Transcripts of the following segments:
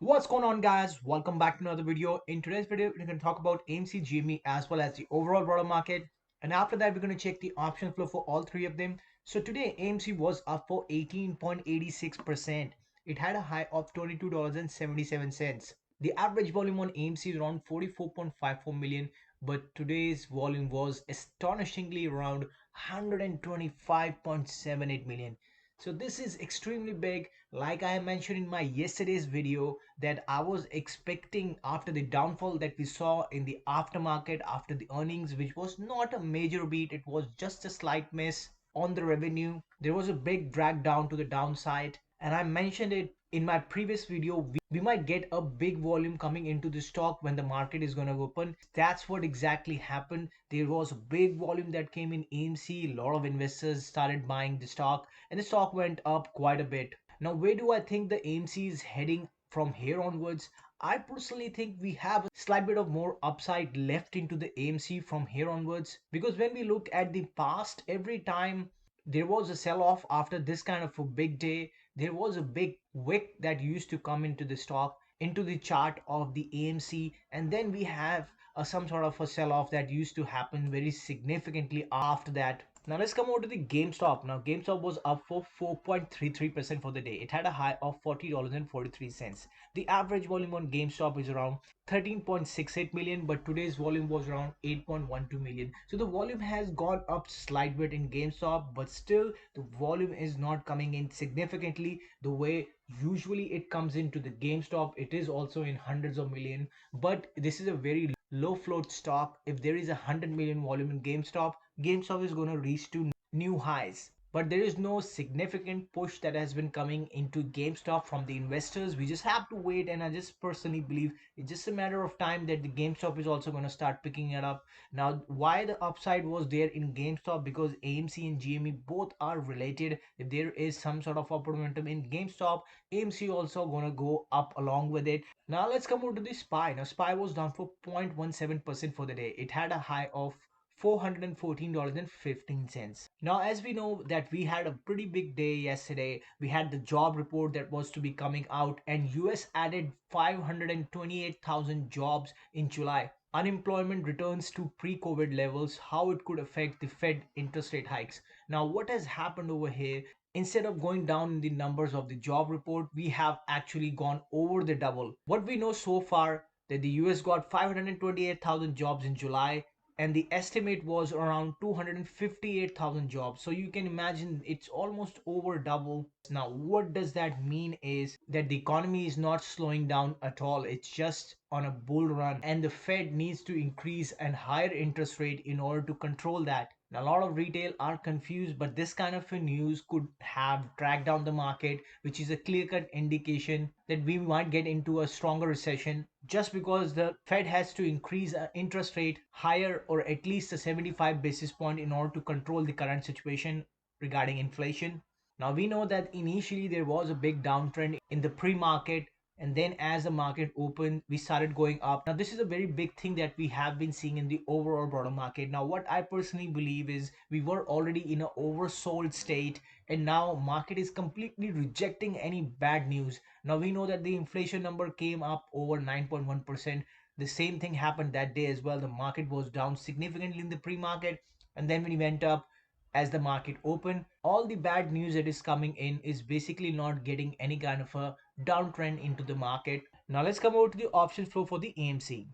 What's going on, guys? Welcome back to another video. In today's video, we're going to talk about AMC, GME, as well as the overall broader market. And after that, we're going to check the option flow for all three of them. So today, AMC was up for 18.86%. It had a high of $22.77. The average volume on AMC is around 44.54 million, but today's volume was astonishingly around 125.78 million. So this is extremely big. Like I mentioned in my yesterday's video, that I was expecting after the downfall that we saw in the aftermarket after the earnings, which was not a major beat, it was just a slight miss on the revenue. There was a big drag down to the downside, and I mentioned it in my previous video. We might get a big volume coming into the stock when the market is going to open. That's what exactly happened. There was a big volume that came in AMC. A lot of investors started buying the stock, and the stock went up quite a bit. Now, where do I think the AMC is heading from here onwards? I personally think we have a slight bit of more upside left into the AMC from here onwards, because when we look at the past, every time there was a sell off after this kind of a big day, there was a big wick that used to come into the stock, into the chart of the AMC, and then we have some sort of a sell off that used to happen very significantly after that. Now let's come over to the GameStop. Now GameStop was up for 4.33% for the day. It had a high of $40.43. The average volume on GameStop is around 13.68 million, but today's volume was around 8.12 million. So the volume has gone up slight bit in GameStop, but still the volume is not coming in significantly the way usually it comes into the GameStop. It is also in hundreds of million, but this is a very low float stock. If there is 100 million volume in GameStop is going to reach to new highs. But there is no significant push that has been coming into GameStop from the investors. We just have to wait, and I just personally believe it's just a matter of time that the GameStop is also going to start picking it up. Now, why the upside was there in GameStop? Because AMC and GME both are related. If there is some sort of upward momentum in GameStop, AMC also going to go up along with it. Now let's come over to the SPY. Now SPY was down for 0.17% for the day. It had a high of $414.15. Now, as we know that we had a pretty big day yesterday, we had the job report that was to be coming out, and US added 528,000 jobs in July. Unemployment returns to pre-COVID levels, how it could affect the Fed interest rate hikes. Now, what has happened over here? Instead of going down in the numbers of the job report, we have actually gone over the double. What we know so far, that the US got 528,000 jobs in July, and the estimate was around 258,000 jobs. So you can imagine it's almost over double. Now what does that mean is that the economy is not slowing down at all. It's just on a bull run, and the Fed needs to increase and higher interest rate in order to control that. Now, a lot of retail are confused, but this kind of a news could have dragged down the market, which is a clear-cut indication that we might get into a stronger recession, just because the Fed has to increase interest rate higher, or at least a 75 basis point, in order to control the current situation regarding inflation. Now we know that initially there was a big downtrend in the pre-market, and then as the market opened, we started going up. Now this is a very big thing that we have been seeing in the overall broader market. Now what I personally believe is we were already in an oversold state, and now market is completely rejecting any bad news. Now we know that the inflation number came up over 9.1%. The same thing happened that day as well. The market was down significantly in the pre-market, and then when it went up as the market opened, all the bad news that is coming in is basically not getting any kind of a downtrend into the market. Now let's come over to the option flow for the AMC.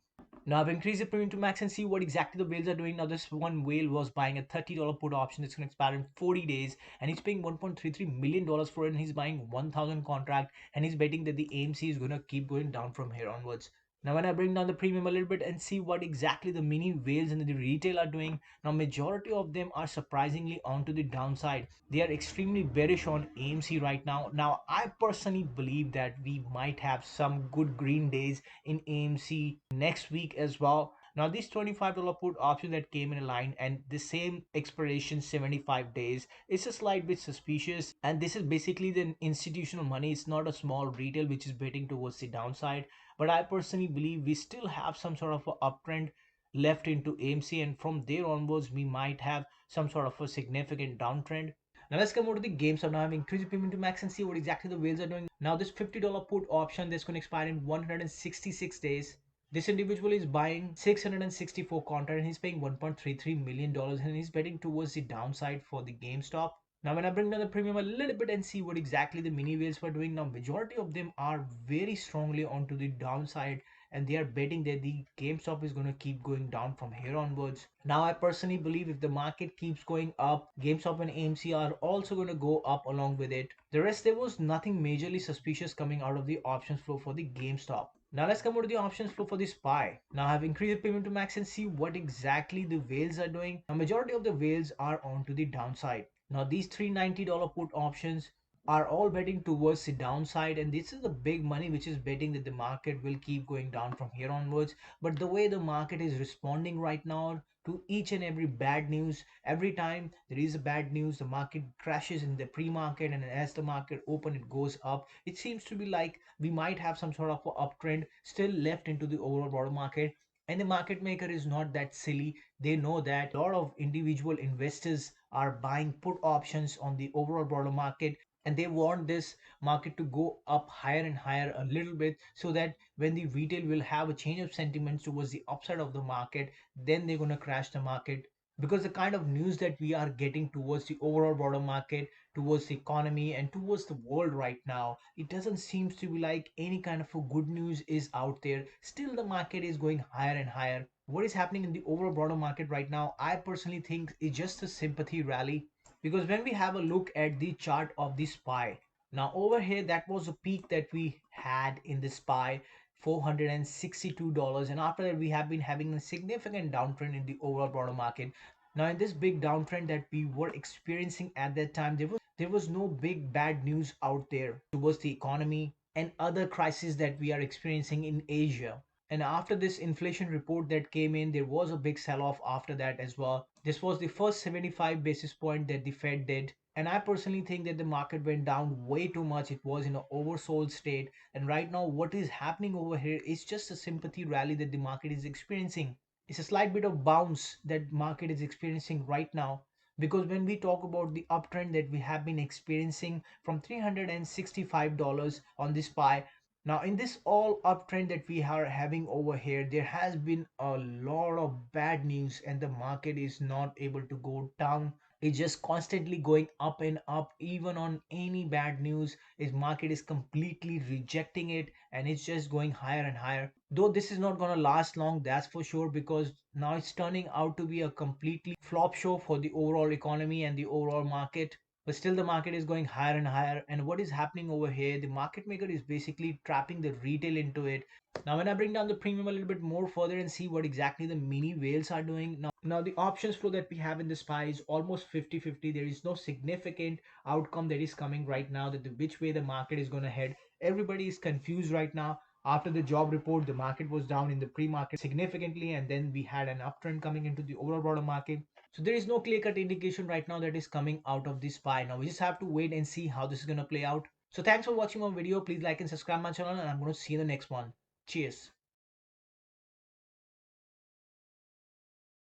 Now I've increased the premium to max and see what exactly the whales are doing. Now this one whale was buying a $30 put option that's going to expire in 40 days, and he's paying $1.33 million for it, and he's buying 1,000 contract, and he's betting that the AMC is going to keep going down from here onwards. Now when I bring down the premium a little bit and see what exactly the mini whales and the retail are doing, now majority of them are surprisingly onto the downside. They are extremely bearish on AMC right now. Now I personally believe that we might have some good green days in AMC next week as well. Now this $25 put option that came in a line, and the same expiration 75 days, is a slight bit suspicious, and this is basically the institutional money. It's not a small retail which is betting towards the downside. But I personally believe we still have some sort of a uptrend left into AMC, and from there onwards we might have some sort of a significant downtrend. Now let's come over to the game. So now I'm increasing premium to max and see what exactly the whales are doing. Now this $50 put option that's going to expire in 166 days. This individual is buying 664 contract and he's paying $1.33 million and he's betting towards the downside for the GameStop. Now when I bring down the premium a little bit and see what exactly the mini whales were doing, now majority of them are very strongly onto the downside and they are betting that the GameStop is going to keep going down from here onwards. Now I personally believe if the market keeps going up, GameStop and AMC are also going to go up along with it. The rest, there was nothing majorly suspicious coming out of the options flow for the GameStop. Now let's come over to the options flow for the SPY. Now I've increased the premium to max and see what exactly the whales are doing. A majority of the whales are onto the downside. Now these $390 put options are all betting towards the downside, and this is the big money which is betting that the market will keep going down from here onwards. But the way the market is responding right now to each and every bad news, every time there is a bad news, the market crashes in the pre-market, and as the market open it goes up. It seems to be like we might have some sort of a uptrend still left into the overall broader market. And the market maker is not that silly. They know that a lot of individual investors are buying put options on the overall broader market, and they want this market to go up higher and higher a little bit, so that when the retail will have a change of sentiments towards the upside of the market, then they're going to crash the market. Because the kind of news that we are getting towards the overall broader market, towards the economy and towards the world right now, it doesn't seem to be like any kind of a good news is out there. Still the market is going higher and higher. What is happening in the overall broader market right now, I personally think is just a sympathy rally. Because when we have a look at the chart of the SPY, now over here that was a peak that we had in the SPY, $462, and after that we have been having a significant downtrend in the overall broader market. Now in this big downtrend that we were experiencing at that time, there was no big bad news out there towards the economy and other crises that we are experiencing in Asia. And after this inflation report that came in, there was a big sell off after that as well. This was the first 75 basis point that the Fed did. And I personally think that the market went down way too much. It was in an oversold state. And right now, what is happening over here is just a sympathy rally that the market is experiencing. It's a slight bit of bounce that market is experiencing right now. Because when we talk about the uptrend that we have been experiencing from $365 on this SPY, now in this all uptrend that we are having over here, there has been a lot of bad news and the market is not able to go down. It's just constantly going up and up. Even on any bad news, its market is completely rejecting it and it's just going higher and higher. Though this is not going to last long, that's for sure, because now it's turning out to be a completely flop show for the overall economy and the overall market. But still the market is going higher and higher. And what is happening over here, the market maker is basically trapping the retail into it. Now when I bring down the premium a little bit more further and see what exactly the mini whales are doing, now the options flow that we have in the SPY is almost 50-50. There is no significant outcome that is coming right now, that the which way the market is going to head. Everybody is confused right now. After the job report, the market was down in the pre-market significantly, and then we had an uptrend coming into the overall broader market. So there is no clear-cut indication right now that is coming out of this SPY. Now we just have to wait and see how this is going to play out. So thanks for watching my video. Please like and subscribe my channel, and I'm going to see you in the next one. Cheers.